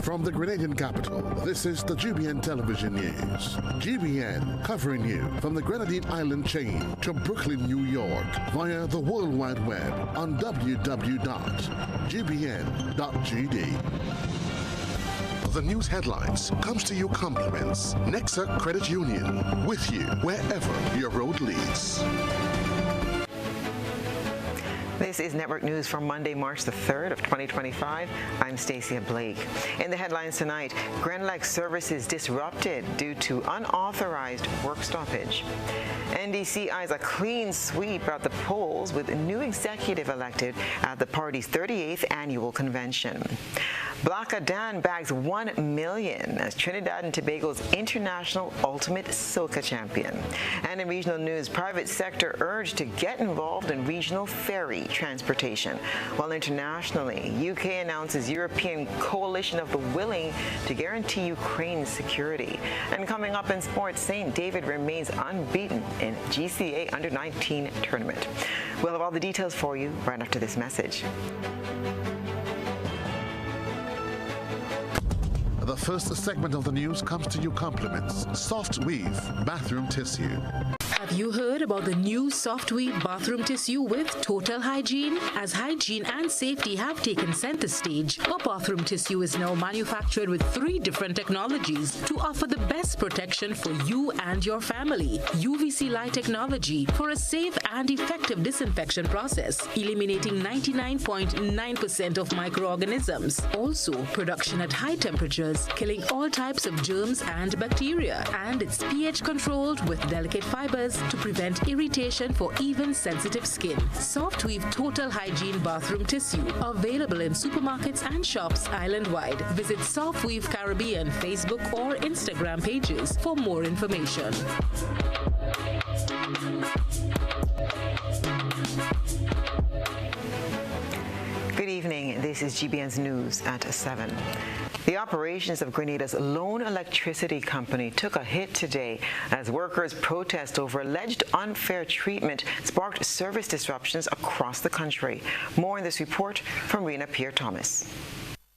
From the Grenadian capital, this is the GBN television news. GBN covering you from the Grenadine Island chain to Brooklyn, New York, via the World Wide Web on www.gbn.gd. The news headlines comes to you compliments Nexa Credit Union, with you wherever your road leads. This is Network News for Monday, March the 3rd of 2025. I'm Stasia Blake. In the headlines tonight, Grenlec services disrupted due to unauthorized work stoppage. NDC eyes a clean sweep at the polls with a new executive elected at the party's 38th annual convention. Black Dan bags $1 million as Trinidad and Tobago's international ultimate soca champion. And in regional news, private sector urged to get involved in regional ferry transportation. While internationally, UK announces European coalition of the willing to guarantee Ukraine's security. And coming up in sports, St. David remains unbeaten in GCA Under-19 tournament. We'll have all the details for you right after this message. The first segment of the news comes to you compliments Soft Weave Bathroom Tissue. Have you heard about the new Soft Weave bathroom tissue with total hygiene? As hygiene and safety have taken center stage, our bathroom tissue is now manufactured with 3 different technologies to offer the best protection for you and your family. UVC light technology for a safe and effective disinfection process, eliminating 99.9% of microorganisms. Also, production at high temperatures, killing all types of germs and bacteria. And it's pH controlled with delicate fibers to prevent irritation for even sensitive skin. Soft Weave Total Hygiene Bathroom Tissue, available in supermarkets and shops island-wide. Visit Soft Weave Caribbean Facebook or Instagram pages for more information. Good evening. This is GBN's News at 7. The operations of Grenada's lone electricity company took a hit today as workers' protest over alleged unfair treatment sparked service disruptions across the country. More in this report from Rena Pierre-Thomas.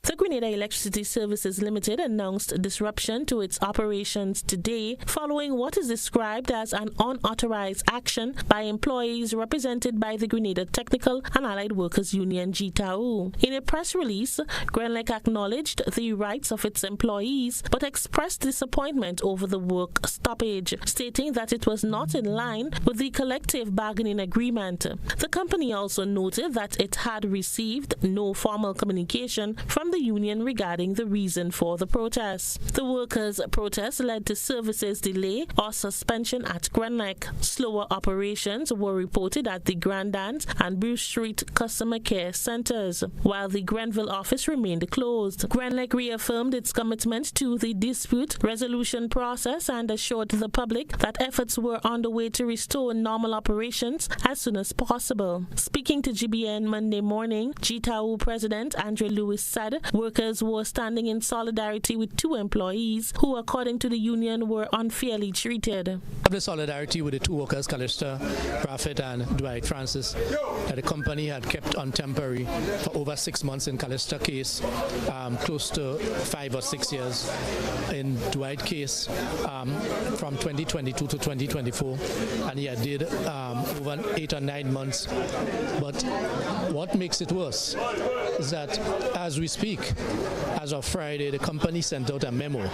The Grenada Electricity Services Limited announced disruption to its operations today following what is described as an unauthorized action by employees represented by the Grenada Technical and Allied Workers Union GTAU. In a press release, Grenlec acknowledged the rights of its employees but expressed disappointment over the work stoppage, stating that it was not in line with the collective bargaining agreement. The company also noted that it had received no formal communication from the union regarding the reason for the protest. The workers' protest led to services delay or suspension at Grenlec. Slower operations were reported at the Grandans and Bruce Street customer care centers, while the Grenville office remained closed. Grenlec reaffirmed its commitment to the dispute resolution process and assured the public that efforts were underway to restore normal operations as soon as possible. Speaking to GBN Monday morning, GTAU President Andre Lewis said workers were standing in solidarity with 2 employees who, according to the union, were unfairly treated. I have the solidarity with the 2 workers, Callista Prophet and Dwight Francis, that the company had kept on temporary for over 6 months in Callista case, close to 5 or 6 years. In Dwight case, from 2022 to 2024, and he did over 8 or 9 months. But what makes it worse is that as we speak, as of Friday, the company sent out a memo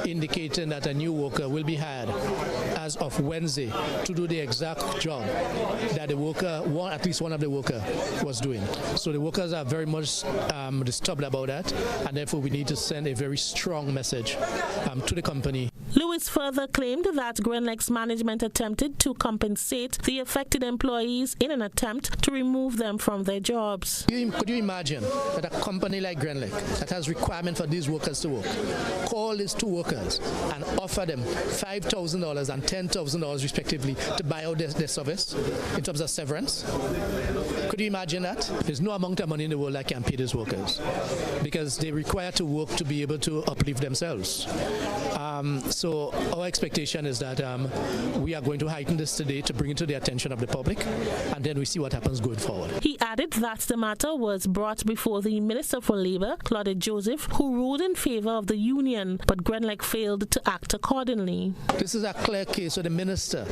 indicating that a new worker will be hired as of Wednesday to do the exact job that the worker, at least one of the workers, was doing. So the workers are very much disturbed about that, and therefore we need to send a very strong message to the company. Lewis further claimed that Grenlec's management attempted to compensate the affected employees in an attempt to remove them from their jobs. Could you imagine that a company like Grenlec, that has requirement for these workers to work, call these 2 workers and offer them $5,000 and $10,000 respectively to buy out their service in terms of severance? Could you imagine that? There's no amount of money in the world that can pay these workers because they require to work to be able to uplift themselves. So our expectation is that we are going to heighten this today to bring it to the attention of the public, and then we see what happens going forward. He added that the matter was brought before the Minister for Labour, Claudette Joseph, who ruled in favour of the union, but Grenlec failed to act accordingly. This is a clear case where the Minister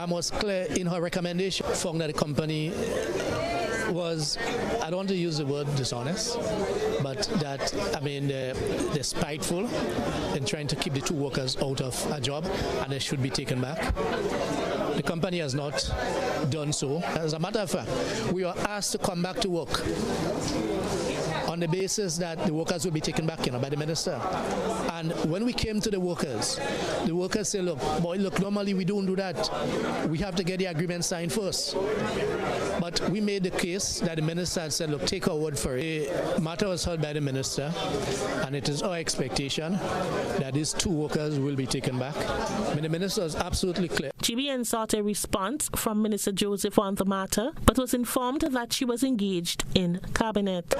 was clear in her recommendation, found that the company was, I don't want to use the word dishonest, but that, they're spiteful in trying to keep the two workers out of a job, and they should be taken back. The company has not done so. As a matter of fact, we are asked to come back to work on the basis that the workers will be taken back, by the minister. And when we came to the workers said, look, normally we don't do that. We have to get the agreement signed first. But we made the case that the minister had said, look, take our word for it. The matter was heard by the minister, and it is our expectation that these two workers will be taken back. The minister was absolutely clear. GBN sought a response from Minister Joseph on the matter, but was informed that she was engaged in cabinet.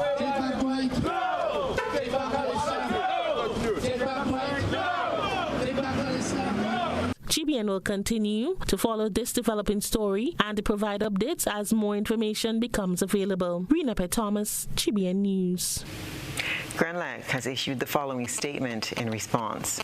GBN will continue to follow this developing story and to provide updates as more information becomes available. Rena P. Thomas, GBN News. Grenlec has issued the following statement in response.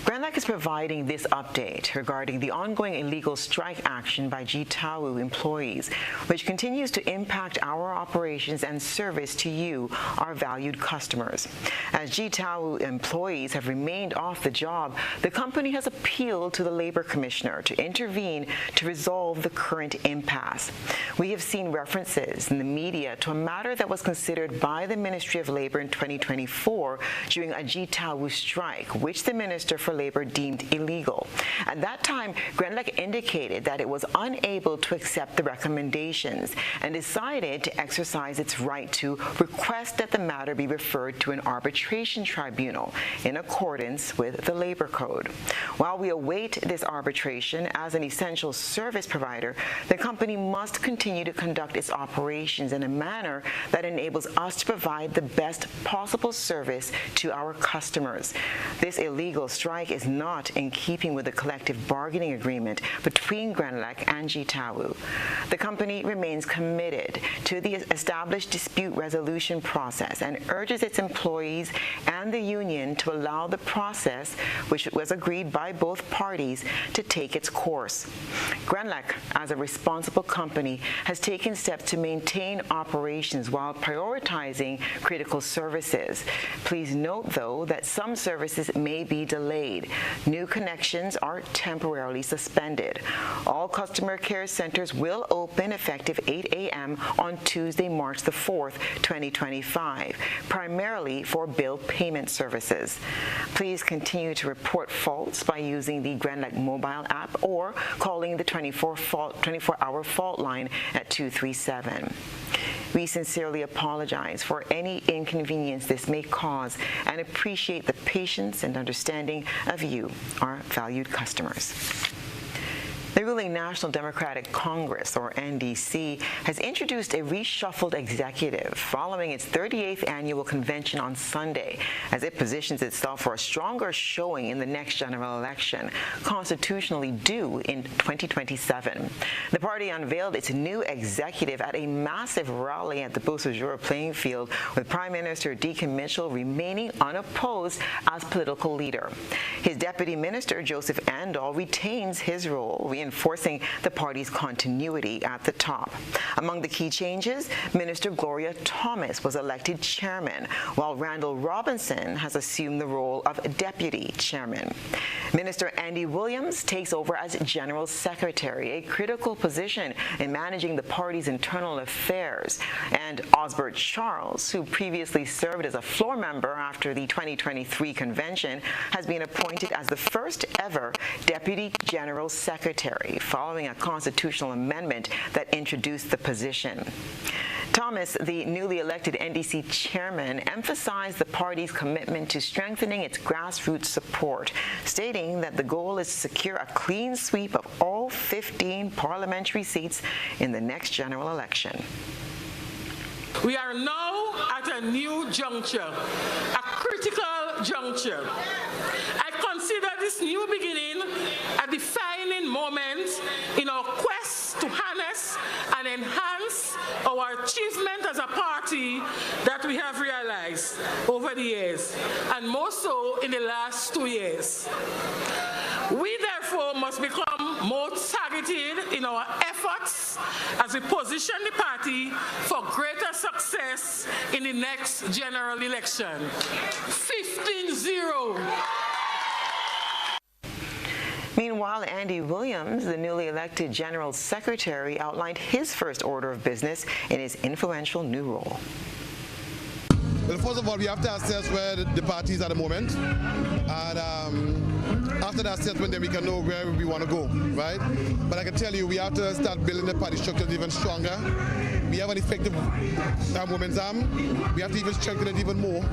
Grenlec is providing this update regarding the ongoing illegal strike action by GTAWU employees, which continues to impact our operations and service to you, our valued customers. As GTAWU employees have remained off the job, the company has appealed to the Labor Commissioner to intervene to resolve the current impasse. We have seen references in the media to a matter that was considered by the Ministry of Labor in 2024 during a GTAWU strike, which the Minister for Labor deemed illegal. At that time, Grenlec indicated that it was unable to accept the recommendations and decided to exercise its right to request that the matter be referred to an arbitration tribunal in accordance with the Labor Code. While we await this arbitration as an essential service provider, the company must continue to conduct its operations in a manner that enables us to provide the best possible service to our customers. This illegal strike is not in keeping with the collective bargaining agreement between Grenlec and GTAWU. The company remains committed to the established dispute resolution process and urges its employees and the union to allow the process, which was agreed by both parties, to take its course. Grenlec, as a responsible company, has taken steps to maintain operations while prioritizing critical services. Please note, though, that some services may be delayed. New connections are temporarily suspended. All customer care centers will open effective 8 a.m. on Tuesday, March the 4th, 2025, primarily for bill payment services. Please continue to report faults by using the Grenlec mobile app or calling the 24-hour fault line at 237. We sincerely apologize for any inconvenience this may cause and appreciate the patience and understanding of you, our valued customers. The ruling National Democratic Congress, or NDC, has introduced a reshuffled executive following its 38th annual convention on Sunday, as it positions itself for a stronger showing in the next general election, constitutionally due in 2027. The party unveiled its new executive at a massive rally at the Beausejour playing field, with Prime Minister Deacon Mitchell remaining unopposed as political leader. His deputy minister, Joseph Andal, retains his role, reinforcing the party's continuity at the top. Among the key changes, Minister Gloria Thomas was elected chairman, while Randall Robinson has assumed the role of deputy chairman. Minister Andy Williams takes over as general secretary, a critical position in managing the party's internal affairs. And Osbert Charles, who previously served as a floor member after the 2023 convention, has been appointed as the first ever deputy general secretary, following a constitutional amendment that introduced the position. Thomas, the newly elected NDC chairman, emphasized the party's commitment to strengthening its grassroots support, stating that the goal is to secure a clean sweep of all 15 parliamentary seats in the next general election. We are now at a new juncture, a critical juncture. I consider this new beginning a defining moment in our quest to harness and enhance our achievement as a party that we have realized over the years, and more so in the last 2 years. We therefore must become more targeted in our efforts as we position the party for greater success in the next general election. 15-0. Meanwhile, Andy Williams, the newly elected General Secretary, outlined his first order of business in his influential new role. Well, first of all, we have to assess where the party is at the moment, and after that assessment, then we can know where we want to go, right? But I can tell you, we have to start building the party structure even stronger. We have an effective momentum. We have to even strengthen it even more.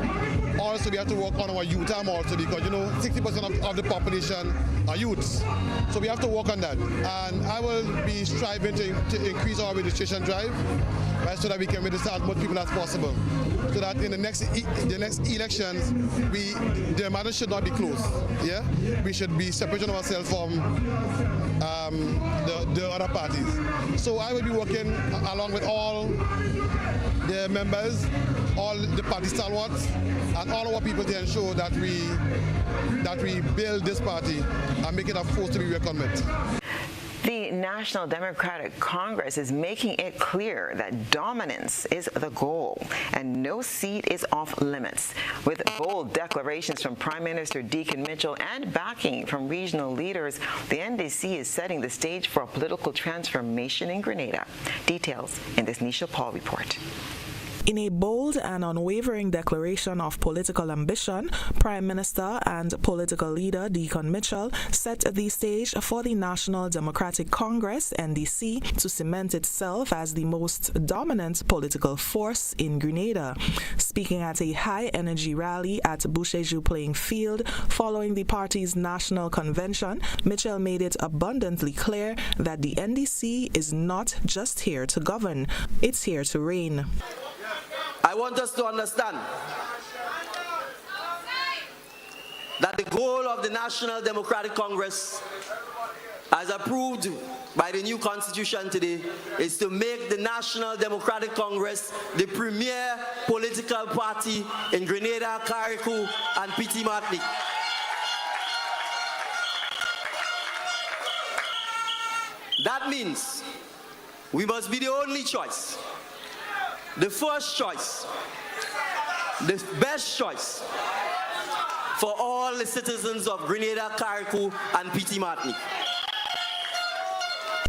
Also, we have to work on our youth arm also, because, you know, 60% of the population are youths. So we have to work on that. And I will be striving to increase our registration drive, right, so that we can register as much people as possible. So that in the next elections, the matter should not be closed. Yeah, we should be separating ourselves from the other parties. So I will be working along with all the members, all the party stalwarts, and all our people to ensure that we build this party and make it a force to be reckoned with. The National Democratic Congress is making it clear that dominance is the goal and no seat is off limits. With bold declarations from Prime Minister Deacon Mitchell and backing from regional leaders, the NDC is setting the stage for a political transformation in Grenada. Details in this Nisha Paul report. In a bold and unwavering declaration of political ambition, Prime Minister and political leader Deacon Mitchell set the stage for the National Democratic Congress, NDC, to cement itself as the most dominant political force in Grenada. Speaking at a high-energy rally at Boucheju Playing Field following the party's national convention, Mitchell made it abundantly clear that the NDC is not just here to govern, it's here to reign. I want us to understand that the goal of the National Democratic Congress, as approved by the new constitution today, is to make the National Democratic Congress the premier political party in Grenada, Carriacou, and Petit Martinique. That means we must be the only choice, the first choice, the best choice for all the citizens of Grenada, Carriacou, and Petit Martinique.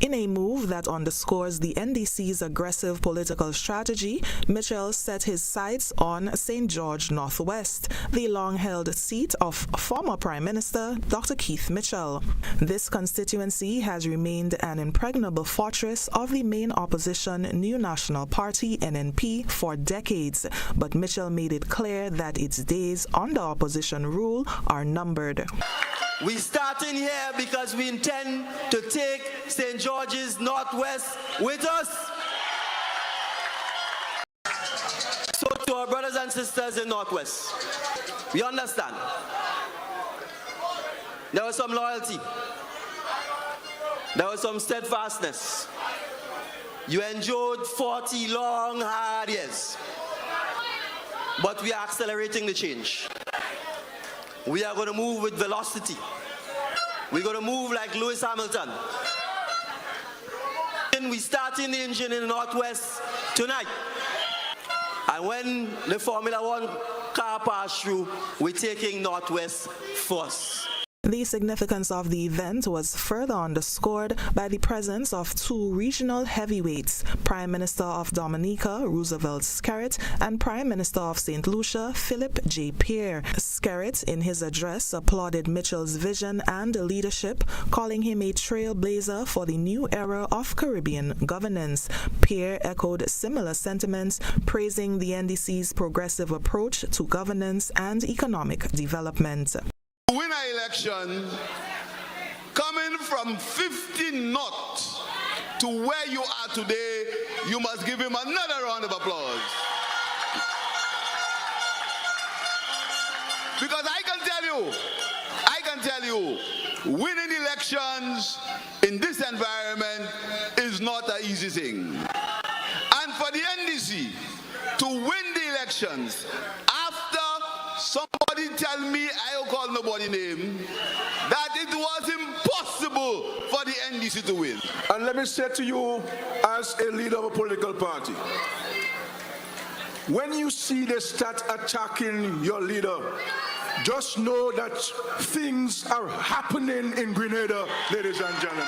In a move that underscores the NDC's aggressive political strategy, Mitchell set his sights on St. George Northwest, the long-held seat of former Prime Minister Dr. Keith Mitchell. This constituency has remained an impregnable fortress of the main opposition New National Party, NNP, for decades, but Mitchell made it clear that its days under opposition rule are numbered. We starting here because we intend to take St. George's Northwest with us. So to our brothers and sisters in Northwest, we understand there was some loyalty, there was some steadfastness. You endured 40 long, hard years, but we are accelerating the change. We are going to move with velocity. We're going to move like Lewis Hamilton. And we starting the engine in the Northwest tonight. And when the Formula One car pass through, we're taking Northwest first. The significance of the event was further underscored by the presence of two regional heavyweights, Prime Minister of Dominica, Roosevelt Skerrit, and Prime Minister of St. Lucia, Philip J. Pierre. Skerrit, in his address, applauded Mitchell's vision and leadership, calling him a trailblazer for the new era of Caribbean governance. Pierre echoed similar sentiments, praising the NDC's progressive approach to governance and economic development. Win an election coming from 50 knots to where you are today, you must give him another round of applause. Because I can tell you, winning elections in this environment is not an easy thing. And for the NDC to win the elections after somebody tell me, I will call nobody name, that it was impossible for the NDC to win. And let me say to you, as a leader of a political party, when you see they start attacking your leader, just know that things are happening in Grenada, ladies and gentlemen.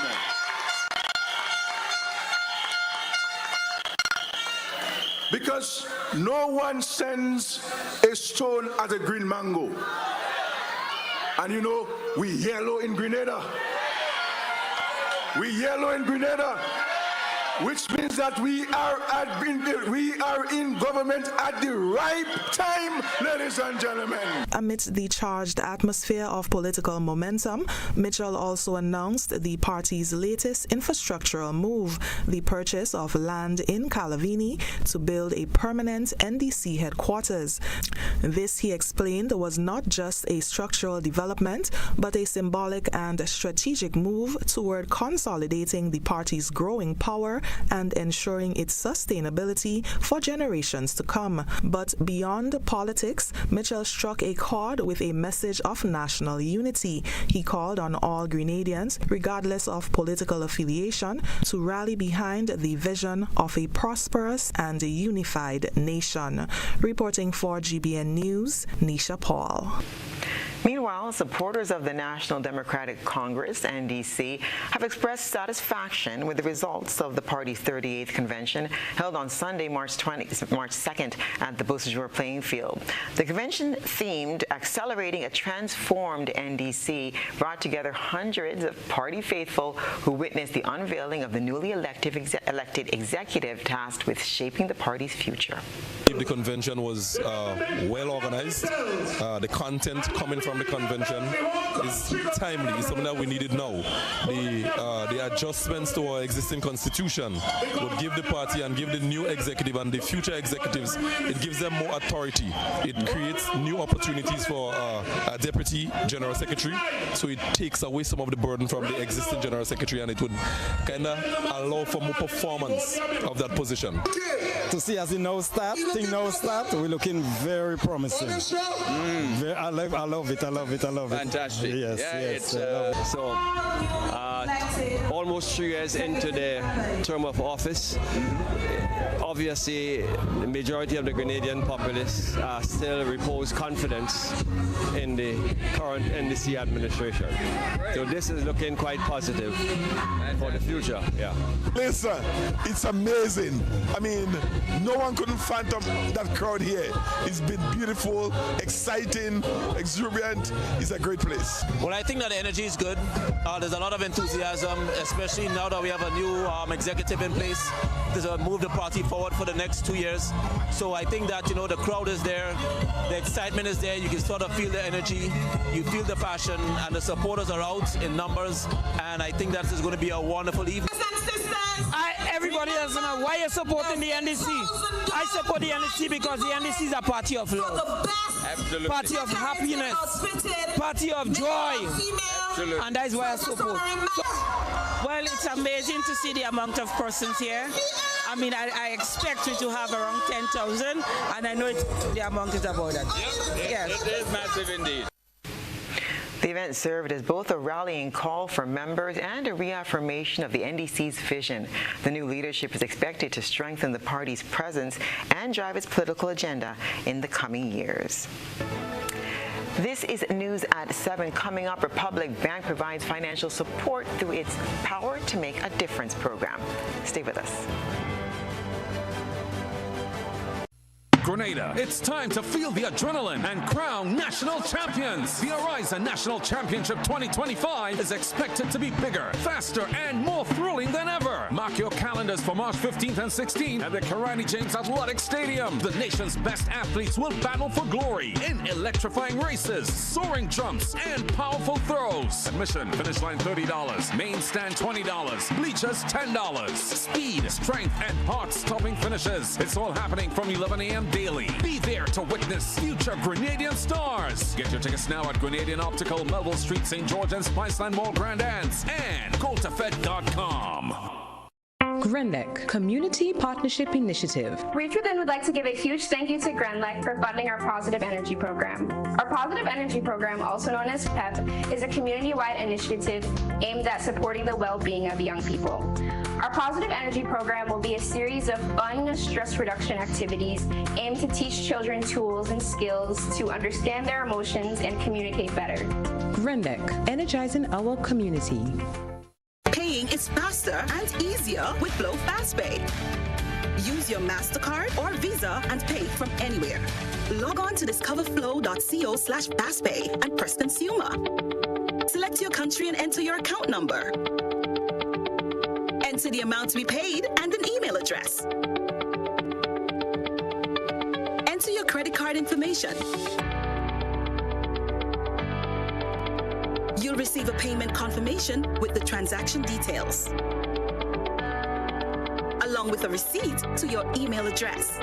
Because no one sends a stone at a green mango. And you know, we yellow in Grenada. We yellow in Grenada, which means that we are in government at the right time, ladies and gentlemen. Amidst the charged atmosphere of political momentum, Mitchell also announced the party's latest infrastructural move, the purchase of land in Calavini to build a permanent NDC headquarters. This, he explained, was not just a structural development, but a symbolic and strategic move toward consolidating the party's growing power and ensuring its sustainability for generations to come. But beyond politics, Mitchell struck a chord with a message of national unity. He called on all Grenadians, regardless of political affiliation, to rally behind the vision of a prosperous and unified nation. Reporting for GBN News, Nisha Paul. Meanwhile, supporters of the National Democratic Congress, NDC, have expressed satisfaction with the results of the party's 38th convention held on Sunday, March 2nd at the Beausejour playing field. The convention themed Accelerating a Transformed NDC brought together hundreds of party faithful who witnessed the unveiling of the newly elected executive tasked with shaping the party's future. The convention was well organized. The content coming from the convention is timely. It's something that we needed now. The adjustments to our existing constitution would give the party and give the new executive and the future executives, it gives them more authority. It creates new opportunities for a deputy general secretary, so it takes away some of the burden from the existing general secretary, and it would kind of allow for more performance of that position. To see as it now start, we're looking very promising. I love it. Fantastic. Yes. Almost 3 years into the term of office. Obviously, the majority of the Grenadian populace still repose confidence in the current NDC administration. So this is looking quite positive for the future. Yeah. Listen, it's amazing. I mean, no one couldn't phantom that crowd here. It's been beautiful, exciting, exuberant. It's a great place. Well, I think that the energy is good. There's a lot of enthusiasm, especially now that we have a new executive in place to move the party forward for the next 2 years. So I think that, the crowd is there, the excitement is there, you can sort of feel the energy, you feel the passion, and the supporters are out in numbers, and I think that is going to be a wonderful evening. Everybody doesn't know why you're supporting the NDC. I support the NDC because the NDC is a party of love, Absolutely. Party of happiness, party of joy, Absolutely. And that is why I support. Well, it's amazing to see the amount of persons here. I mean, I expect we to have around 10,000, and I know the amount is about that. Yes. It is massive indeed. The event served as both a rallying call for members and a reaffirmation of the NDC's vision. The new leadership is expected to strengthen the party's presence and drive its political agenda in the coming years. This is News at 7. Coming up, Republic Bank provides financial support through its Power to Make a Difference program. Stay with us. Grenada, it's time to feel the adrenaline and crown national champions. The Horizon National Championship 2025 is expected to be bigger, faster, and more thrilling than ever. Mark your calendars for March 15th and 16th at the Karani James Athletic Stadium. The nation's best athletes will battle for glory in electrifying races, soaring jumps, and powerful throws. Admission, finish line $30, main stand $20, bleachers $10. Speed, strength, and heart-stopping finishes. It's all happening from 11 a.m. daily. Be there to witness future Grenadian stars. Get your tickets now at Grenadian Optical, Melville Street, St. George, and Spiceland Mall, Grand Anse, and GoToFed.com. GrenLec Community Partnership Initiative. Reach Within would like to give a huge thank you to GrenLec for funding our Positive Energy Program. Our Positive Energy Program, also known as PEP, is a community-wide initiative aimed at supporting the well-being of young people. Our Positive Energy Program will be a series of fun stress reduction activities aimed to teach children tools and skills to understand their emotions and communicate better. GrenLec, energizing our community. Paying is faster and easier with Glow FastPay. Use your MasterCard or Visa and pay from anywhere. Log on to discoverflow.co/fastpay and press Consumer. Select your country and enter your account number. Enter the amount to be paid and an email address. Enter your credit card information. You'll receive a payment confirmation with the transaction details, along with a receipt to your email address.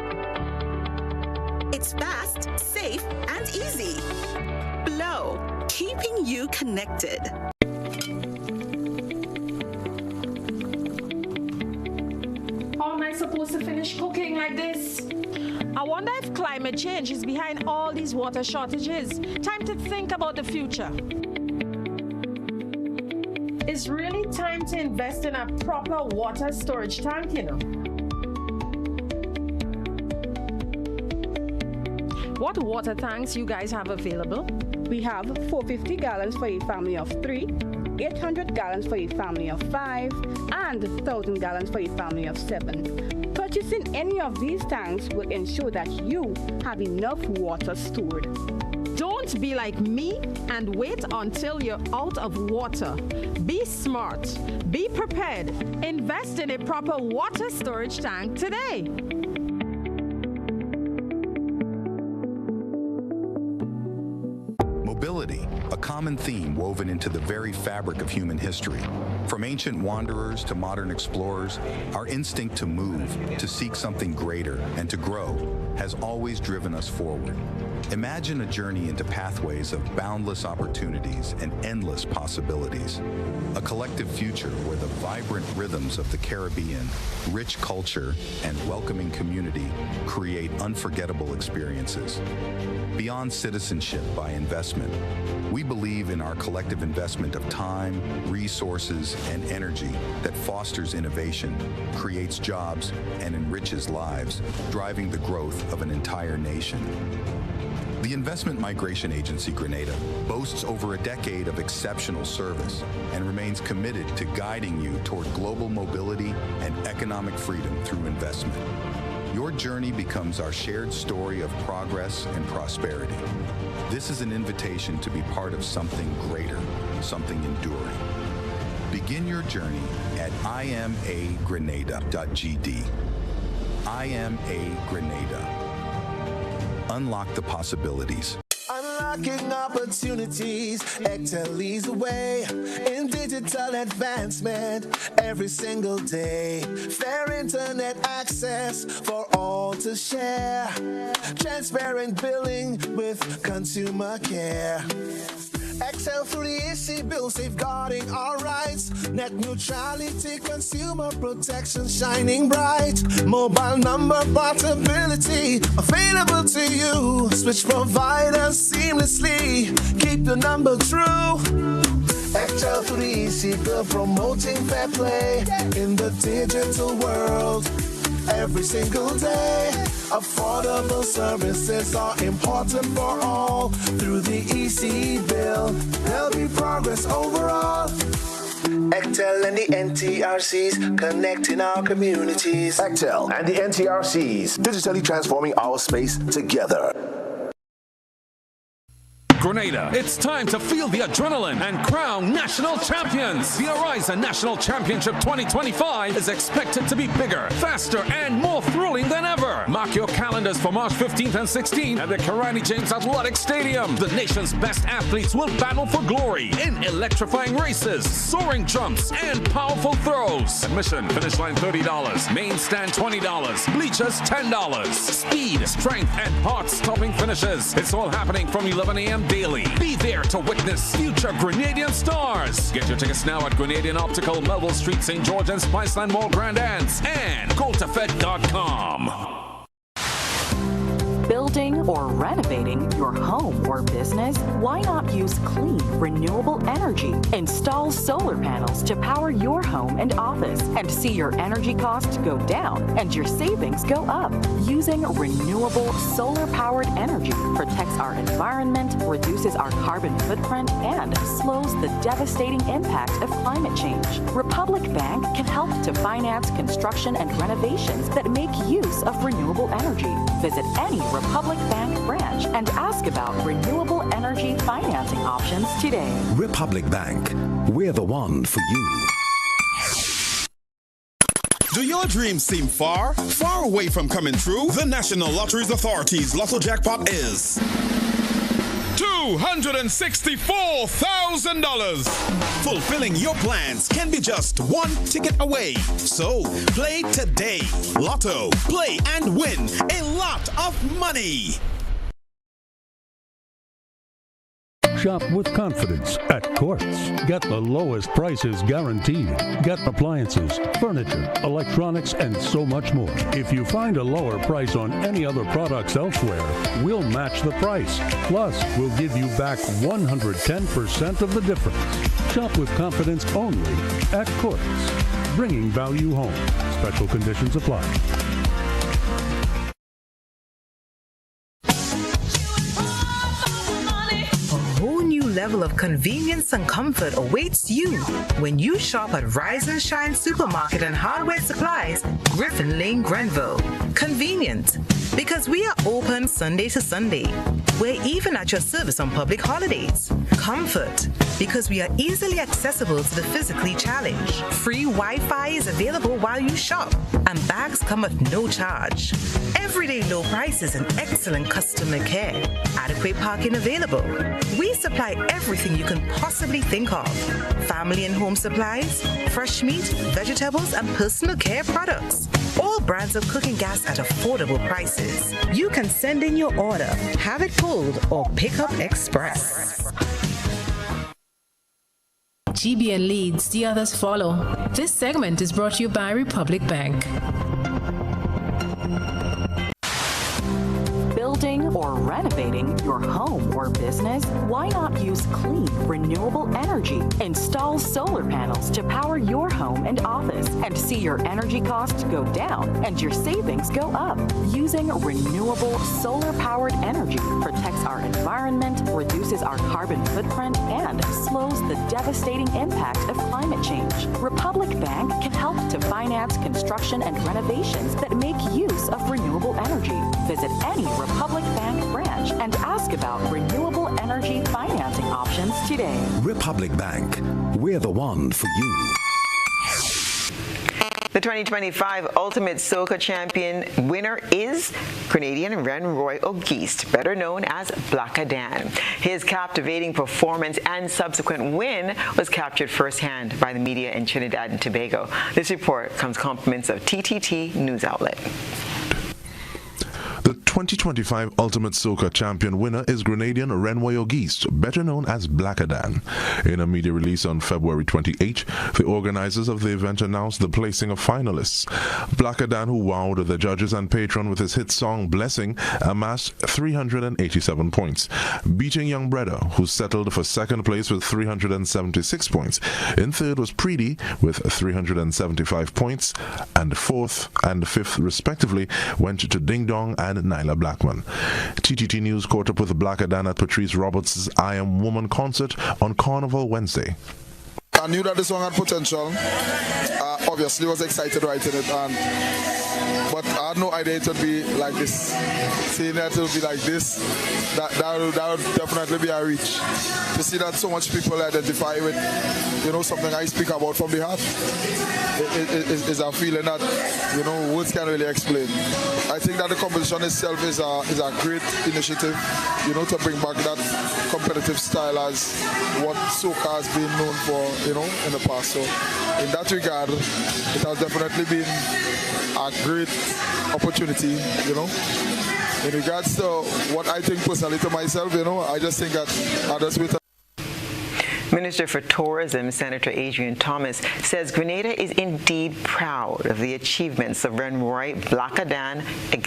It's fast, safe, and easy. Flow, keeping you connected. How am I supposed to finish cooking like this? I wonder if climate change is behind all these water shortages. Time to think about the future. It's really time to invest in a proper water storage tank, you know. What water tanks you guys have available? We have 450 gallons for a family of 3, 800 gallons for a family of 5, and 1,000 gallons for a family of 7. Purchasing any of these tanks will ensure that you have enough water stored. Don't be like me and wait until you're out of water. Be smart. Be prepared. Invest in a proper water storage tank today. Mobility, a common theme woven into the very fabric of human history. From ancient wanderers to modern explorers, our instinct to move, to seek something greater, and to grow has always driven us forward. Imagine a journey into pathways of boundless opportunities and endless possibilities. A collective future where the vibrant rhythms of the Caribbean, rich culture, and welcoming community create unforgettable experiences. Beyond citizenship by investment, we believe in our collective investment of time, resources, and energy that fosters innovation, creates jobs, and enriches lives, driving the growth of an entire nation. The Investment Migration Agency Grenada boasts over a decade of exceptional service and remains committed to guiding you toward global mobility and economic freedom through investment. Your journey becomes our shared story of progress and prosperity. This is an invitation to be part of something greater, something enduring. Begin your journey at imagrenada.gd. IMA Grenada. Unlock the possibilities. Unlocking opportunities, Excel leads the way in digital advancement every single day. Fair internet access for all to share. Transparent billing with consumer care. Excel 360 bill safeguarding our rights. Net neutrality, consumer protection shining bright. Mobile number portability available to you. Switch providers seamlessly. Keep the number true. Excel 360 bill promoting fair play in the digital world. Every single day, affordable services are important for all through the seed bill, there'll be progress overall. Ectel and the NTRCs connecting our communities. Ectel and the NTRCs digitally transforming our space together. Grenada, it's time to feel the adrenaline and crown national champions. The Horizon National Championship 2025 is expected to be bigger, faster, and more thrilling than ever. Mark your calendars for March 15th and 16th at the Karani James Athletic Stadium. The nation's best athletes will battle for glory in electrifying races, soaring jumps, and powerful throws. Admission, finish line $30, main stand $20, bleachers $10. Speed, strength, and heart-stopping finishes. It's all happening from 11 a.m. daily. Be there to witness future Grenadian stars. Get your tickets now at Grenadian Optical, Melville Street, St. George, and Spiceland Mall, Grand Anse, and GoToFed.com. Building or renovating your home or business? Why not use clean, renewable energy? Install solar panels to power your home and office and see your energy costs go down and your savings go up. Using renewable solar-powered energy protects our environment, reduces our carbon footprint, and slows the devastating impact of climate change. Republic Bank can help to finance construction and renovations that make use of renewable energy. Visit any Republic Bank branch and ask about renewable energy financing options today. Republic Bank, we're the one for you. Do your dreams seem far away from coming true? The National Lotteries Authority's Lotto Jackpot is $264,000. Fulfilling your plans can be just one ticket away. So play today. Lotto. Play and win a lot of money. Shop with confidence at Quartz. Get the lowest prices guaranteed. Get appliances, furniture, electronics, and so much more. If you find a lower price on any other products elsewhere, we'll match the price. Plus, we'll give you back 110% of the difference. Shop with confidence only at Quartz. Bringing value home. Special conditions apply. Level of convenience and comfort awaits you when you shop at Rise and Shine Supermarket and Hardware Supplies, Griffin Lane, Grenville. Convenient, because we are open Sunday to Sunday. We're even at your service on public holidays. Comfort, because we are easily accessible to the physically challenged. Free Wi-Fi is available while you shop, and bags come at no charge. Everyday low prices and excellent customer care. Adequate parking available. We supply everything you can possibly think of. Family and home supplies, fresh meat, vegetables, and personal care products. All brands of cooking gas at affordable prices. You can send in your order, have it pulled, or pick up express. GBN leads, the others follow. This segment is brought to you by Republic Bank. Building or renovating your home or business? Why not use clean, renewable energy? Install solar panels to power your home and office and see your energy costs go down and your savings go up. Using renewable solar-powered energy protects our environment, reduces our carbon footprint, and slows the devastating impact of climate change. Republic Bank can help to finance construction and renovations that make use of renewable energy. Visit any Republic Bank branch and ask about renewable energy financing options today. Republic Bank, we're the one for you. The 2025 Ultimate Soca Champion winner is Canadian Renroy Auguste, better known as Black Adan. His captivating performance and subsequent win was captured firsthand by the media in Trinidad and Tobago. This report comes compliments of TTT news outlet. The 2025 Ultimate Soca Champion winner is Grenadian Renroy Auguste, better known as Black Adan. In a media release on February 28, the organizers of the event announced the placing of finalists. Black Adan, who wowed the judges and patron with his hit song Blessing, amassed 387 points, beating Young Brother, who settled for second place with 376 points. In third was Preedy with 375 points, and fourth and fifth respectively went to Ding Dong and Nyla Blackman. TTT News caught up with Blackadan at Patrice Roberts' I Am Woman concert on Carnival Wednesday. I knew that the song had potential. Obviously was excited writing it, but I had no idea it would be like this. Seeing that it would be like this, that would definitely be a reach. To see that so much people identify with, something I speak about from the heart, is a feeling that, words can't really explain. I think that the competition itself is a great initiative, to bring back that competitive style as what soca has been known for, in the past. So in that regard, it has definitely been a great opportunity, In regards to what I think personally to myself, I just think that others with Minister for Tourism, Senator Adrian Thomas, says Grenada is indeed proud of the achievements of Renroy Blackadan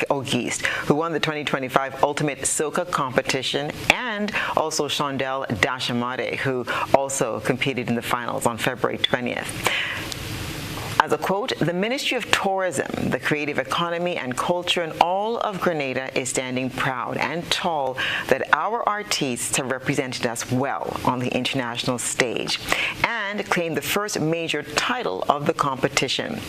Auguste, who won the 2025 Ultimate Soca competition, and also Shondell Dashamade, who also competed in the finals on February 20th. As a quote, the Ministry of Tourism, the creative economy and culture in all of Grenada is standing proud and tall that our artists have represented us well on the international stage and claimed the first major title of the competition.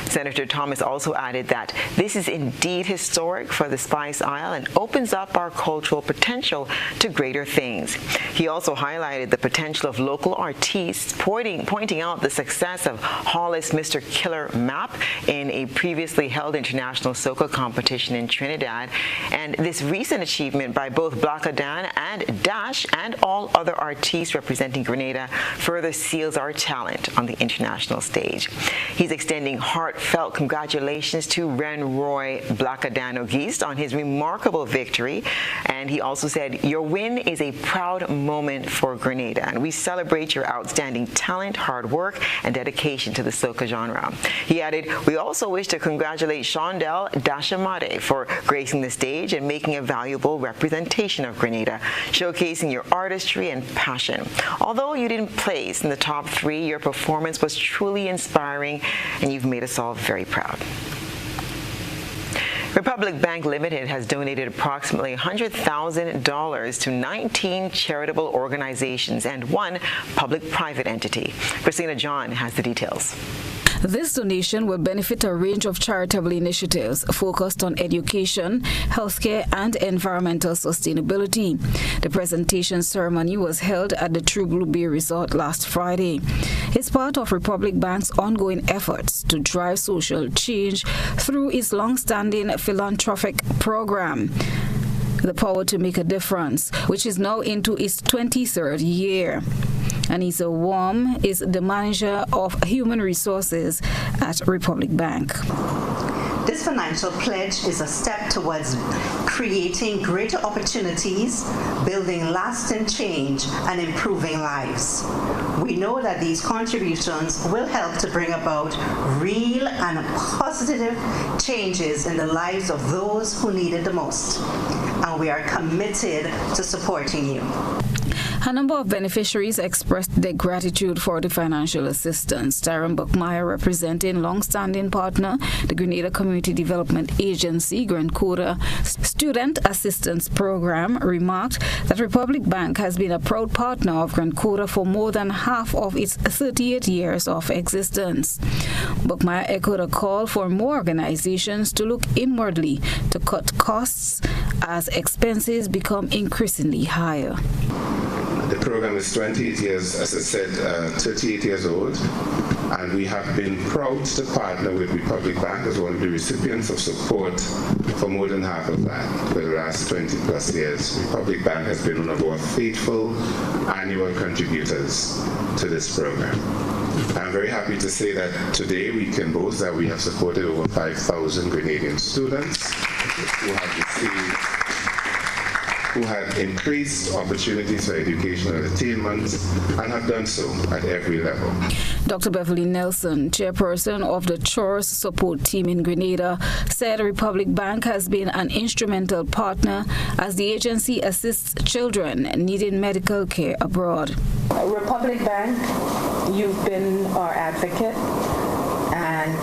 Senator Thomas also added that this is indeed historic for the Spice Isle and opens up our cultural potential to greater things. He also highlighted the potential of local artists, pointing out the success of Hollis Mr. Killer Map in a previously held international soca competition in Trinidad, and this recent achievement by both Blackadan and Dash and all other artists representing Grenada further seals our talent on the international stage. He's extending heartfelt congratulations to Renroy Blackadan Auguste on his remarkable victory, and he also said, "Your win is a proud moment for Grenada, and we celebrate your outstanding talent, hard work, and dedication to the soca genre." He added, "We also wish to congratulate Shondell Dashamade for gracing the stage and making a valuable representation of Grenada, showcasing your artistry and passion. Although you didn't place in the top 3, your performance was truly inspiring, and you've made us all very proud." Republic Bank Limited has donated approximately $100,000 to 19 charitable organizations and 1 public-private entity. Christina John has the details. This donation will benefit a range of charitable initiatives focused on education, healthcare, and environmental sustainability. The presentation ceremony was held at the True Blue Bay Resort last Friday. It's part of Republic Bank's ongoing efforts to drive social change through its long-standing philanthropic program, The Power to Make a Difference, which is now into its 23rd year. Anissa Worm is the manager of human resources at Republic Bank. This financial pledge is a step towards creating greater opportunities, building lasting change, and improving lives. We know that these contributions will help to bring about real and positive changes in the lives of those who need it the most. And we are committed to supporting you. A number of beneficiaries expressed their gratitude for the financial assistance. Tyron Buckmeyer, representing long-standing partner, the Grenada Community Development Agency, Grencoda Student Assistance Program, remarked that Republic Bank has been a proud partner of Grencoda for more than half of its 38 years of existence. Buckmeyer echoed a call for more organizations to look inwardly to cut costs as expenses become increasingly higher. The program is 28 years, as I said, 38 years old, and we have been proud to partner with Republic Bank as one of the recipients of support for more than half of that for the last 20 plus years. Republic Bank has been one of our faithful annual contributors to this program. I'm very happy to say that today we can boast that we have supported over 5,000 Grenadian students who have increased opportunities for educational attainment and have done so at every level. Dr. Beverly Nelson, chairperson of the Chores Support Team in Grenada, said Republic Bank has been an instrumental partner as the agency assists children needing medical care abroad. Republic Bank, you've been our advocate, and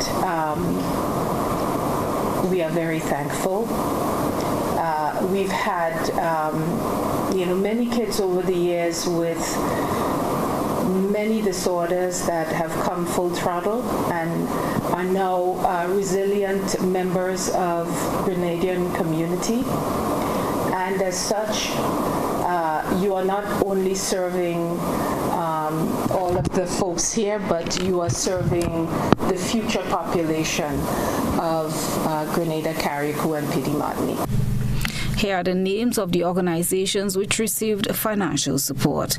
we are very thankful. we've had, many kids over the years with many disorders that have come full throttle and are now resilient members of Grenadian community. And as such, you are not only serving all of the folks here, but you are serving the future population of Grenada, Carriacou, and Petit Martinique. Here are the names of the organizations which received financial support.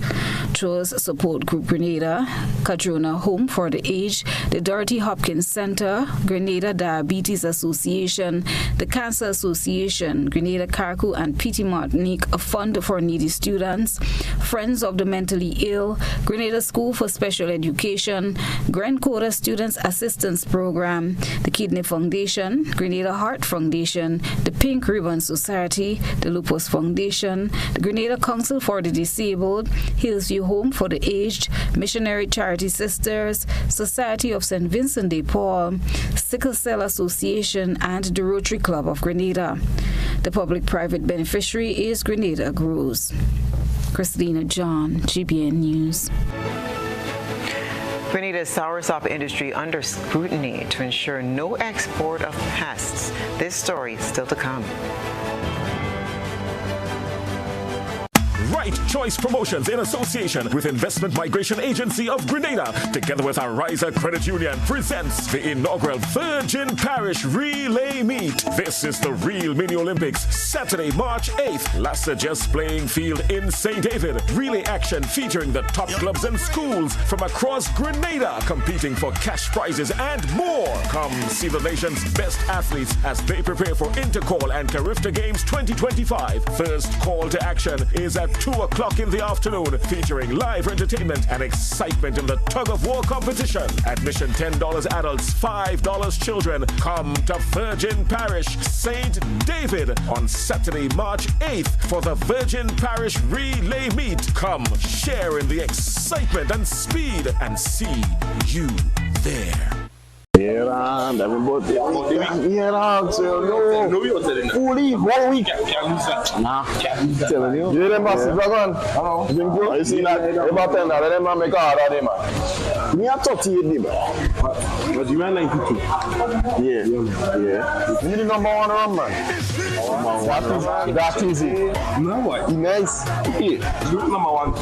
Trust Support Group Grenada, Kadrona Home for the Aged, the Dorothy Hopkins Center, Grenada Diabetes Association, the Cancer Association, Grenada Carriacou and Petit Martinique, a fund for needy students, Friends of the Mentally Ill, Grenada School for Special Education, Grand Coda Students Assistance Program, the Kidney Foundation, Grenada Heart Foundation, the Pink Ribbon Society, the Lupus Foundation, the Grenada Council for the Disabled, Hillsview Home for the Aged, Missionary Charity Sisters, Society of St. Vincent de Paul, Sickle Cell Association, and the Rotary Club of Grenada. The public-private beneficiary is Grenada Grows. Christina John, GBN News. Grenada's soursop industry under scrutiny to ensure no export of pests. This story still to come. Right Choice Promotions in association with Investment Migration Agency of Grenada, together with Ariza Credit Union, presents the inaugural Virgin Parish Relay Meet. This is the real mini Olympics, Saturday, March 8th. Lassa Just Playing Field in St. David. Relay action featuring the top clubs and schools from across Grenada, competing for cash prizes and more. Come see the nation's best athletes as they prepare for Intercall and Carifta Games 2025. First call to action is at 2 o'clock in the afternoon, featuring live entertainment and excitement in the tug-of-war competition. Admission $10 adults, $5 children. Come to Virgin Parish, St. David on Saturday, March 8th for the Virgin Parish Relay Meet. Come share in the excitement and speed and see you there. Yeah, everybody. Yeah, fully 1 week. Nah, telling you. You them massive dragon. Hello. You see that? About 10 dollars. Them man make all of them man. Me a 38 man. But you man 92. Yeah. You the number one rum man. That is it. No what? Nice. Yeah. You number one.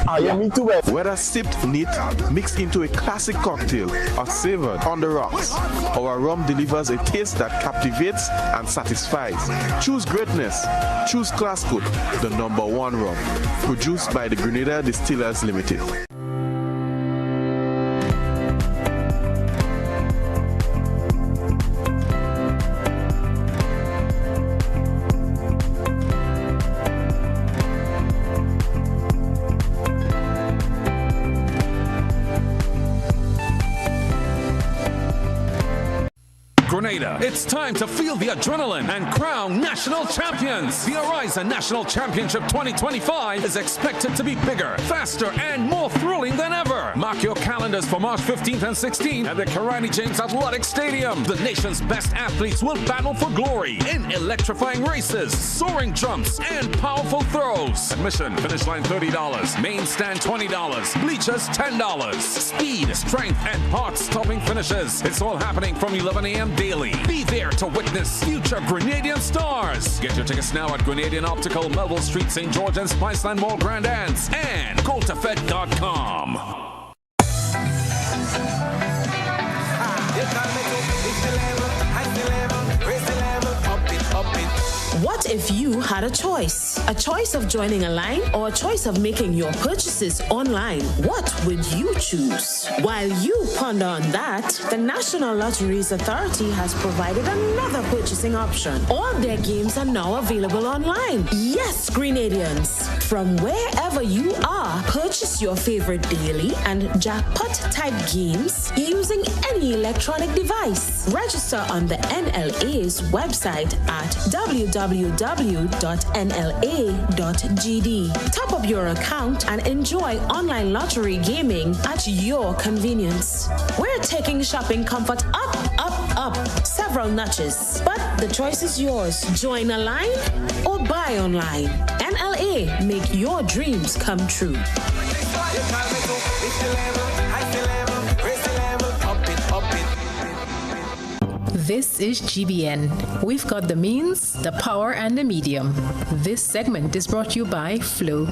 Ah yeah, me too. Whether sipped neat, mixed into a classic cocktail, or savored on the rocks, our rum delivers a taste that captivates and satisfies. Choose greatness. Choose Classcoat, the number one rum. Produced by the Grenada Distillers Limited. Grenada, it's time to feel the adrenaline and crown national champions. The Ariza National Championship 2025 is expected to be bigger, faster, and more thrilling than ever. Mark your calendars for March 15th and 16th at the Karani James Athletic Stadium. The nation's best athletes will battle for glory in electrifying races, soaring jumps, and powerful throws. Admission, finish line $30, main stand $20, bleachers $10. Speed, strength, and heart-stopping finishes. It's all happening from 11 a.m. daily. Be there to witness future Grenadian stars. Get your tickets now at Grenadian Optical, Melville Street, St. George, and Spiceland Mall, Grand Anse, and GoToFed.com. What if you had a choice? A choice of joining a line or a choice of making your purchases online? What would you choose? While you ponder on that, the National Lotteries Authority has provided another purchasing option. All their games are now available online. Yes, Grenadians, from wherever you are, purchase your favorite daily and jackpot-type games using any electronic device. Register on the NLA's website at www.nla.gd. Top up your account and enjoy online lottery gaming at your convenience. We're taking shopping comfort up, up, up. up several notches. But the choice is yours. Join a line or buy online. NLA, make your dreams come true. This is GBN. We've got the means, the power, and the medium. This segment is brought to you by Flow.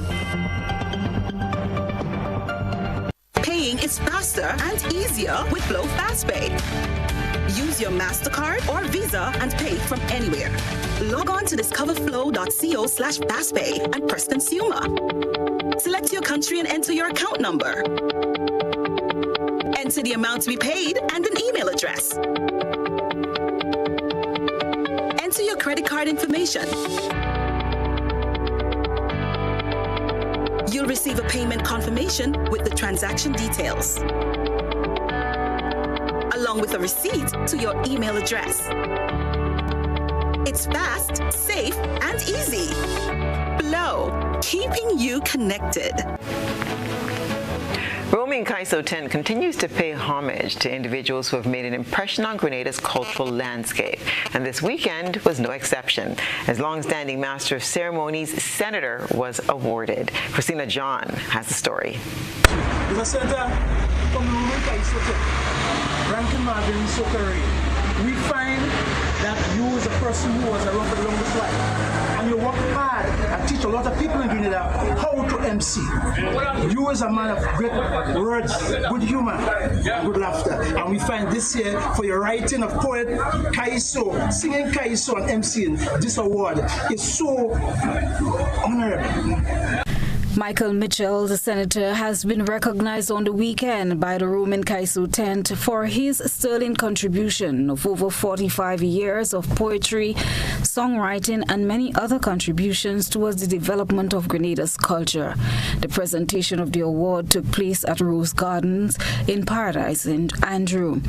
Paying is faster and easier with Flow FastPay. Use your MasterCard or Visa and pay from anywhere. Log on to discoverflow.co/fastpay and press Consumer. Select your country and enter your account number. Enter the amount to be paid and an email address. Enter your credit card information. You'll receive a payment confirmation with the transaction details, along with a receipt to your email address. It's fast, safe, and easy. Flow, keeping you connected. Roaming Kaiso 10 continues to pay homage to individuals who have made an impression on Grenada's cultural landscape, and this weekend was no exception, as long-standing Master of Ceremonies Senator was awarded. Christina John has the story. The Senator from the Roaming Kaiso 10, Rankin Marvin Sokari, we find that you as a person who was around for the longest life, and you work hard and teach a lot of people in Grenada how to MC. You as a man of great words, good humor, good laughter. And we find this year for your writing of poet Kaiso, singing Kaiso and MCing, this award is so honorable. Michael Mitchell, the senator, has been recognized on the weekend by the Roman Kaiso tent for his sterling contribution of over 45 years of poetry, songwriting, and many other contributions towards the development of Grenada's culture. The presentation of the award took place at Rose Gardens in Paradise, St. Andrew.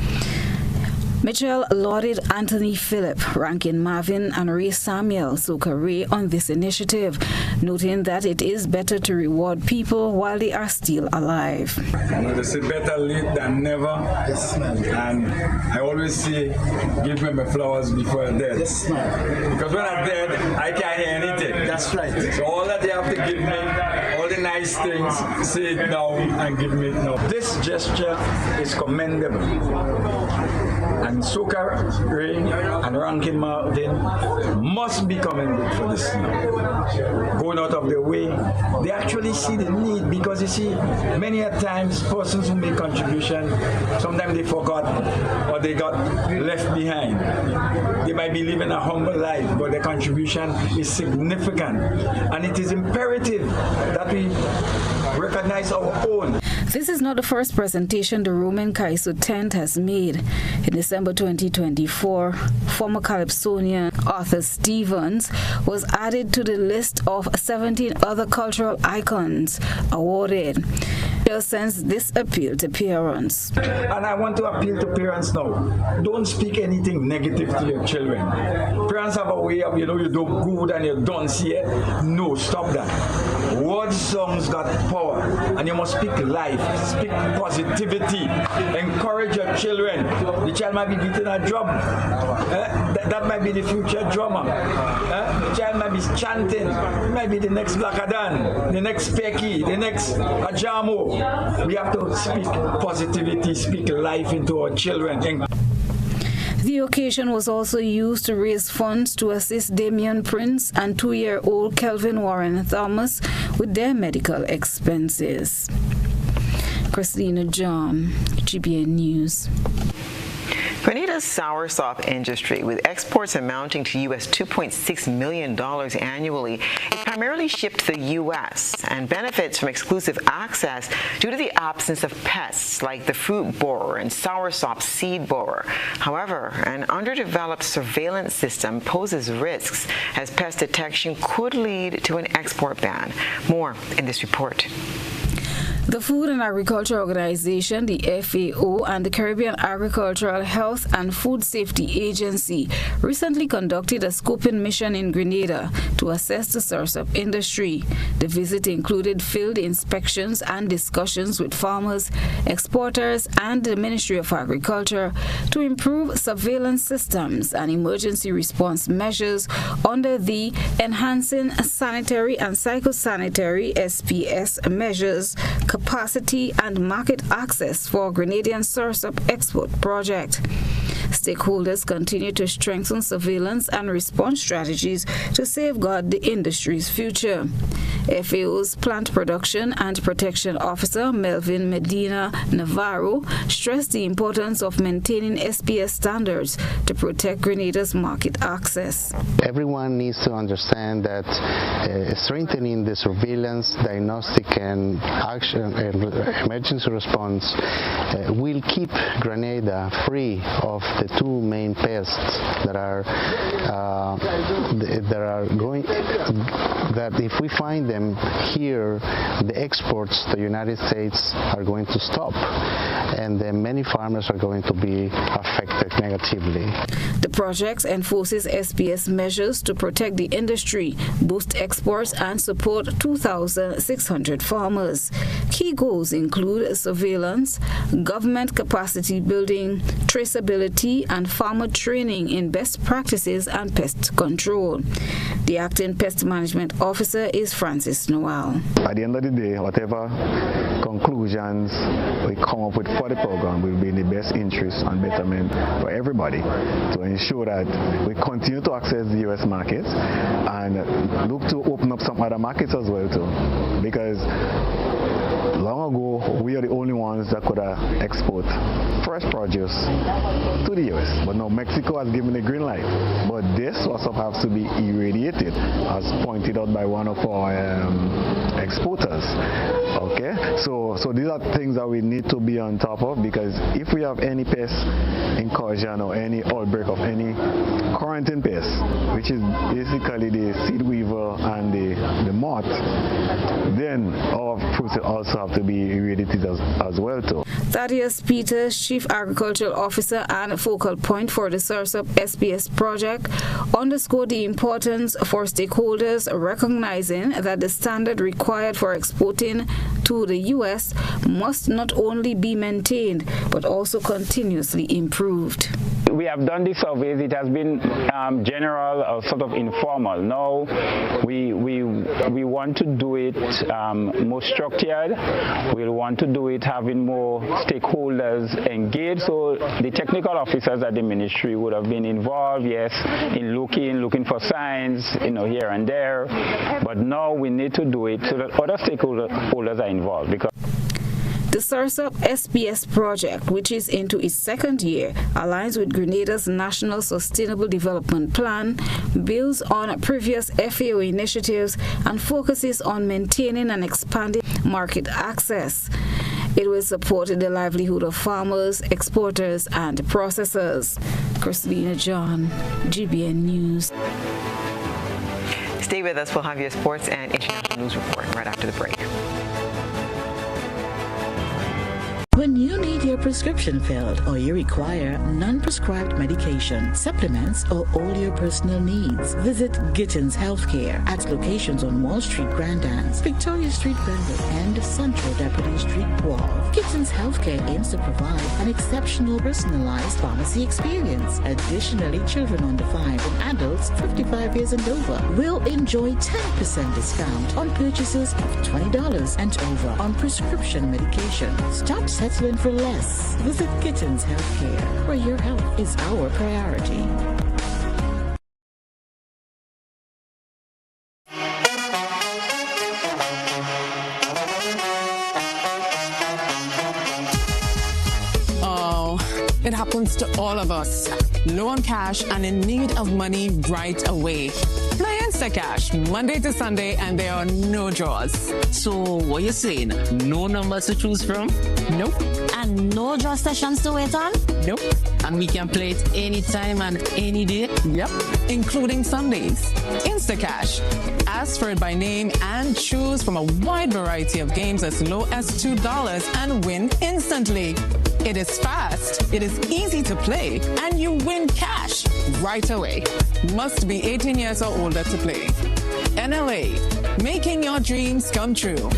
Mitchell lauded Anthony Phillip, Rankin Marvin, and Ray Samuel Sokari on this initiative, noting that it is better to reward people while they are still alive. They say better late than never. Yes, and I always say, give me my flowers before I'm dead. Yes, because when I'm dead, I can't hear anything. That's right. So all that they have to give me, all the nice things, say it now and give me it now. This gesture is commendable. And Sokari and Rankin Marvin must be commended for this now. Going out of their way, they actually see the need, because you see, many a times persons who make contribution, sometimes they forgot or they got left behind. They might be living a humble life, but their contribution is significant. And it is imperative that we recognize our own. This is not the first presentation the Roman Kaiso tent has made. In December 2024, former Calypsonian Arthur Stevens was added to the list of 17 other cultural icons awarded. Since this appeal to parents. And I want to appeal to parents now. Don't speak anything negative to your children. Parents have a way of, you do good and you don't see it. No, stop that. Word songs got power, and you must speak life, speak positivity, encourage your children. The child might be beating a drum. That might be the future drummer. The child might be chanting. It might be the next Blackadan, the next Pecky, the next Ajamo. We have to speak positivity, speak life into our children. The occasion was also used to raise funds to assist Damian Prince and 2-year-old Kelvin Warren Thomas with their medical expenses. Christina John, GBN News. Grenada's soursop industry, with exports amounting to U.S. $2.6 million annually, is primarily shipped to the U.S. and benefits from exclusive access due to the absence of pests like the fruit borer and soursop seed borer. However, an underdeveloped surveillance system poses risks, as pest detection could lead to an export ban. More in this report. The Food and Agriculture Organization, the FAO, and the Caribbean Agricultural Health and Food Safety Agency recently conducted a scoping mission in Grenada to assess the sursup industry. The visit included field inspections and discussions with farmers, exporters, and the Ministry of Agriculture to improve surveillance systems and emergency response measures under the Enhancing Sanitary and Psychosanitary SPS measures, capacity and market access for Grenadian sursup export project. Stakeholders continue to strengthen surveillance and response strategies to safeguard the industry's future. FAO's Plant Production and Protection Officer, Melvin Medina Navarro, stressed the importance of maintaining SPS standards to protect Grenada's market access. Everyone needs to understand that strengthening the surveillance, diagnostic and action and emergency response will keep Grenada free of the two main pests that if we find them here, the exports to the United States are going to stop, and then many farmers are going to be affected negatively. The project enforces SPS measures to protect the industry, boost exports, and support 2,600 farmers. Key goals include surveillance, government capacity building, traceability, and farmer training in best practices and pest control. The acting pest management officer is Francis Noel. At the end of the day, whatever conclusions we come up with for the program will be in the best interest and betterment for everybody to ensure that we continue to access the U.S. markets and look to open up some other markets as well too, because long ago we are the only ones that could export fresh produce to the U.S. But now Mexico has given the green light. But this also has to be irradiated, as pointed out by one of our exporters. Okay, so these are things that we need to be on top of, because if we have any pest incursion or any outbreak of any quarantine pest, which is basically the seed weaver and the moth, then our fruits also have to be irradiated as well too. Thaddeus Peters, Chief Agricultural Officer and focal point for the sursup SPS project, underscored the importance for stakeholders recognizing that the standard required for exporting to the U.S. must not only be maintained but also continuously improved. We have done these surveys. It has been general or sort of informal. Now we want to do it more structured. We want to do it having more stakeholders engaged. So the technical officers at the ministry would have been involved, yes, in looking for signs, here and there. But now we need to do it so that other stakeholders are involved. Because the sursup SPS project, which is into its second year, aligns with Grenada's National Sustainable Development Plan, builds on previous FAO initiatives, and focuses on maintaining and expanding market access. It will support the livelihood of farmers, exporters, and processors. Christina John, GBN News. Stay with us. We'll have your sports and international news report right after the break. When you need your prescription filled or you require non-prescribed medication, supplements, or all your personal needs, visit Gittins Healthcare at locations on Wall Street, Grand Anse, Victoria Street, Grenville, and Central Deputy Street, Wharf. Gittins Healthcare aims to provide an exceptional personalized pharmacy experience. Additionally, children under 5 and adults 55 years and over will enjoy 10% discount on purchases of $20 and over on prescription medication. Stop settling for less. Visit Gittins Healthcare, where your health is our priority. It happens to all of us. Low on cash and in need of money right away. Play Instacash Monday to Sunday and there are no draws. So what you saying? No numbers to choose from? Nope. And no draw sessions to wait on? Nope. And we can play it anytime and any day? Yep. Including Sundays. Instacash. Ask for it by name and choose from a wide variety of games as low as $2 and win instantly. It is fast, it is easy to play, and you win cash right away. Must be 18 years or older to play. NLA, making your dreams come true.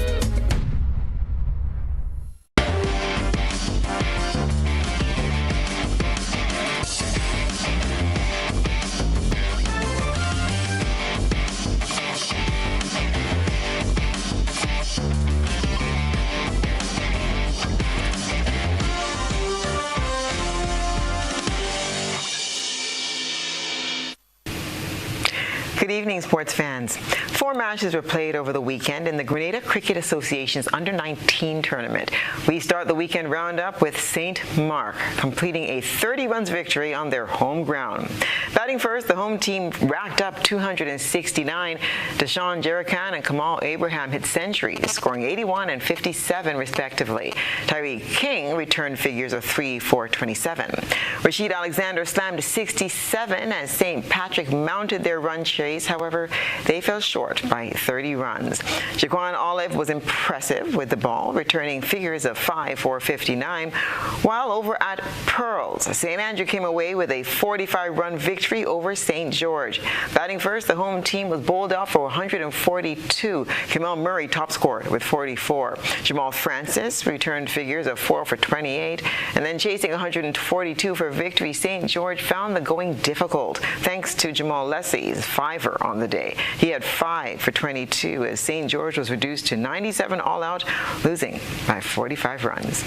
Good evening, sports fans. 4 matches were played over the weekend in the Grenada Cricket Association's Under-19 tournament. We start the weekend roundup with St. Mark completing a 30-runs victory on their home ground. Batting first, the home team racked up 269. Deshaun Jerrican and Kamal Abraham hit centuries, scoring 81 and 57 respectively. Tyree King returned figures of 3 for 27. Rashid Alexander slammed 67 as St. Patrick mounted their run chase. However, they fell short by 30 runs. Jaquan Olive was impressive with the ball, returning figures of 5 for 59, while over at Pearls, St. Andrew came away with a 45-run victory over St. George. Batting first, the home team was bowled out for 142. Kamal Murray top scored with 44. Jamal Francis returned figures of 4 for 28, and then chasing 142 for victory, St. George found the going difficult, thanks to Jamal Leslie's 5-er on the day. He had 5 for 22 as St. George was reduced to 97 all-out, losing by 45 runs.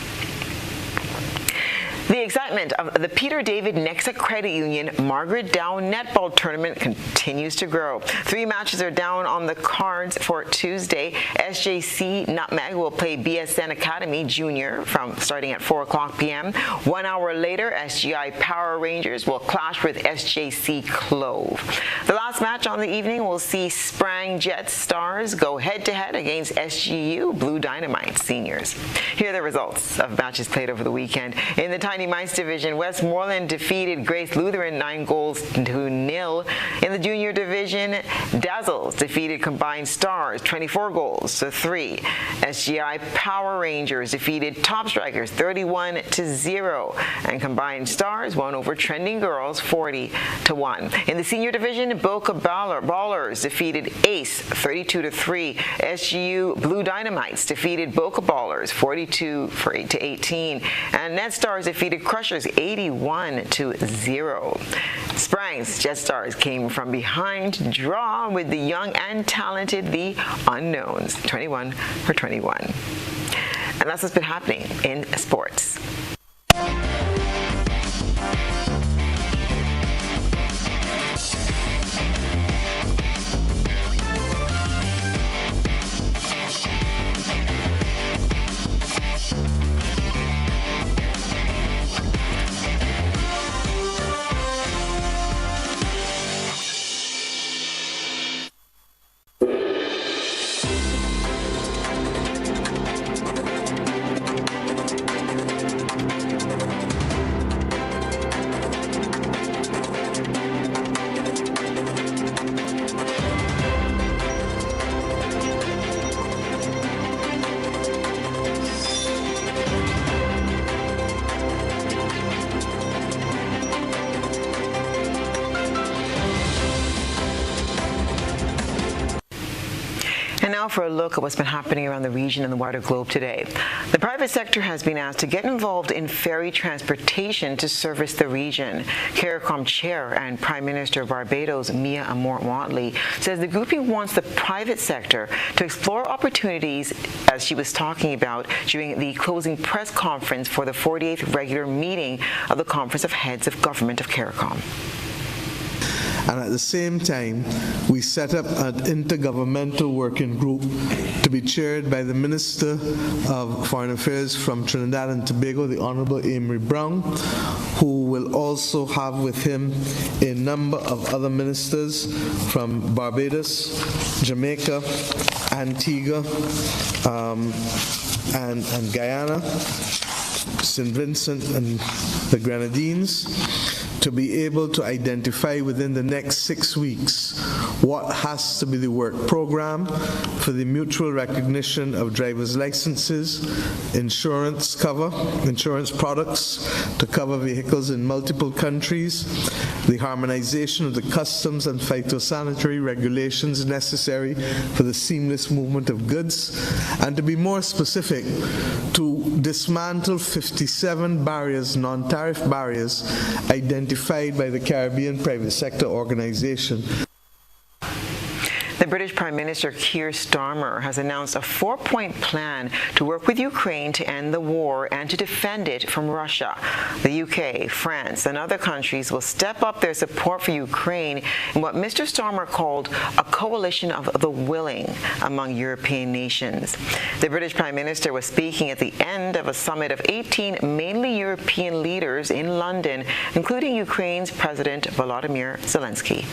The excitement of the Peter David Nexa Credit Union Margaret Dow Netball Tournament continues to grow. 3 matches are down on the cards for Tuesday. SJC Nutmeg will play BSN Academy Junior starting at 4 o'clock p.m. 1 hour later, SGI Power Rangers will clash with SJC Clove. The last match on the evening will see Sprang Jet Stars go head-to-head against SGU Blue Dynamite Seniors. Here are the results of matches played over the weekend. In the Tiny Mice division, Westmoreland defeated Grace Lutheran 9-0. In the junior division, Dazzles defeated Combined Stars 24-3. SGI Power Rangers defeated Top Strikers 31-0, and Combined Stars won over Trending Girls 40-1. In the senior division, Boca Ballers defeated Ace 32-3. SGU Blue Dynamites defeated Boca Ballers 42-18, and Net Stars defeated Crushers 81-0. Sprang's Jet Stars came from behind to draw with the young and talented The Unknowns 21-21. And that's what's been happening in sports. And now for a look at what's been happening around the region and the wider globe today. The private sector has been asked to get involved in ferry transportation to service the region. CARICOM Chair and Prime Minister of Barbados, Mia Amort-Watley, says the grouping wants the private sector to explore opportunities, as she was talking about during the closing press conference for the 48th regular meeting of the Conference of Heads of Government of CARICOM. And at the same time, we set up an intergovernmental working group to be chaired by the Minister of Foreign Affairs from Trinidad and Tobago, the Honorable Amory Brown, who will also have with him a number of other ministers from Barbados, Jamaica, Antigua, and Guyana, St. Vincent and the Grenadines, to be able to identify within the next 6 weeks what has to be the work program for the mutual recognition of driver's licenses, insurance products to cover vehicles in multiple countries, the harmonization of the customs and phytosanitary regulations necessary for the seamless movement of goods, and to be more specific, to dismantle 57 barriers, non-tariff barriers, identified by the Caribbean Private Sector Organization. The British Prime Minister Keir Starmer has announced a 4-point plan to work with Ukraine to end the war and to defend it from Russia. The UK, France, and other countries will step up their support for Ukraine in what Mr. Starmer called a coalition of the willing among European nations. The British Prime Minister was speaking at the end of a summit of 18 mainly European leaders in London, including Ukraine's President Volodymyr Zelensky.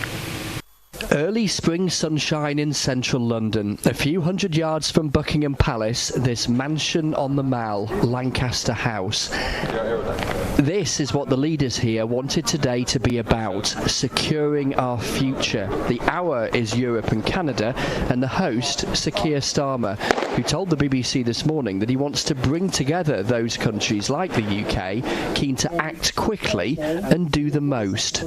Early spring sunshine in central London. A few hundred yards from Buckingham Palace, this mansion on the Mall, Lancaster House. This is what the leaders here wanted today to be about, securing our future. The hour is Europe and Canada, and the host, Sir Keir Starmer, who told the BBC this morning that he wants to bring together those countries like the UK, keen to act quickly and do the most.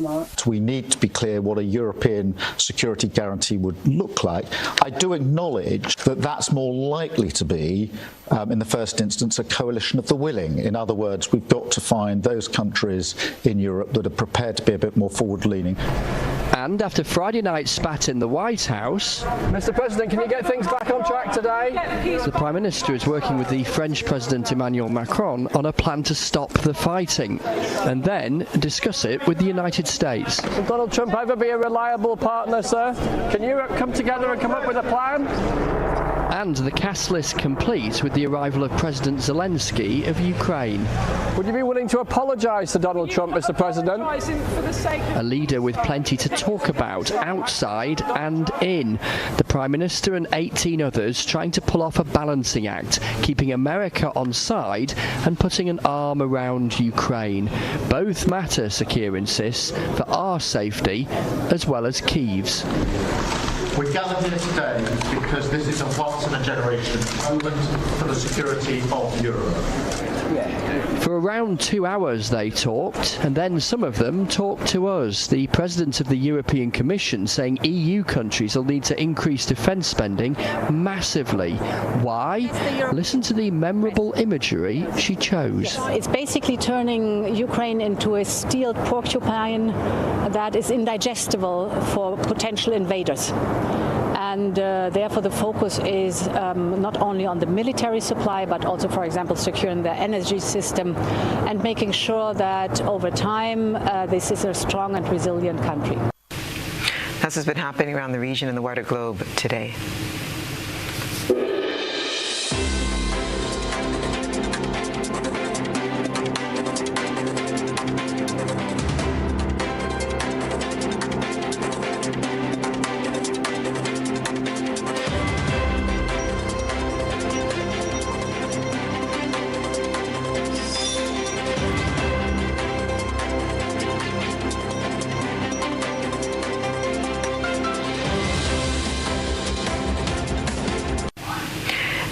We need to be clear what a European security guarantee would look like. I do acknowledge that that's more likely to be, in the first instance, a coalition of the willing. In other words, we've got to find those countries in Europe that are prepared to be a bit more forward-leaning. And after Friday night's spat in the White House, Mr. President, can you get things back on track today? The Prime Minister is working with the French President Emmanuel Macron on a plan to stop the fighting and then discuss it with the United States. Will Donald Trump ever be a reliable partner, sir? Can you come together and come up with a plan? And the cast list complete with the arrival of President Zelensky of Ukraine. Would you be willing to apologise to Donald Trump, Mr. President? A leader with plenty to talk about, outside and in. The Prime Minister and 18 others trying to pull off a balancing act, keeping America on side and putting an arm around Ukraine. Both matter, Sir Keir insists, for our safety as well as Kyiv's. We're gathered here today because this is a once-in-a-generation moment for the security of Europe. For around 2 hours they talked, and then some of them talked to us. The President of the European Commission saying EU countries will need to increase defence spending massively. Why? Listen to the memorable imagery she chose. It's basically turning Ukraine into a steel porcupine that is indigestible for potential invaders. And therefore the focus is not only on the military supply, but also, for example, securing the energy system and making sure that over time this is a strong and resilient country. That's what's been happening around the region and the wider globe today.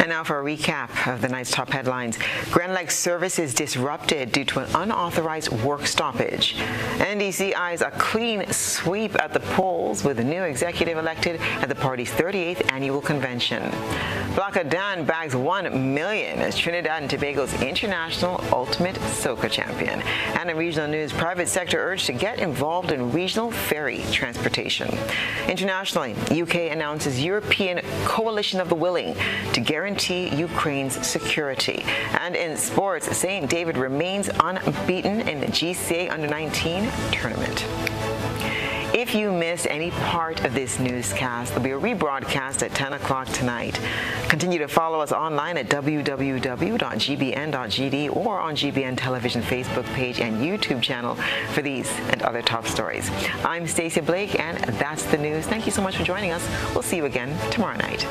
Now for a recap of the night's top headlines. Grand Lake services disrupted due to an unauthorized work stoppage. NDC eyes a clean sweep at the polls with a new executive elected at the party's 38th annual convention. Blakadan bags $1 million as Trinidad and Tobago's international ultimate soca champion. And in regional news, private sector urged to get involved in regional ferry transportation. Internationally, UK announces European coalition of the willing to guarantee Ukraine's security. And in sports, St. David remains unbeaten in the GCA Under-19 tournament. If you missed any part of this newscast, there'll be a rebroadcast at 10 o'clock tonight. Continue to follow us online at www.gbn.gd or on GBN Television Facebook page and YouTube channel for these and other top stories. I'm Stasia Blake, and that's the news. Thank you so much for joining us. We'll see you again tomorrow night.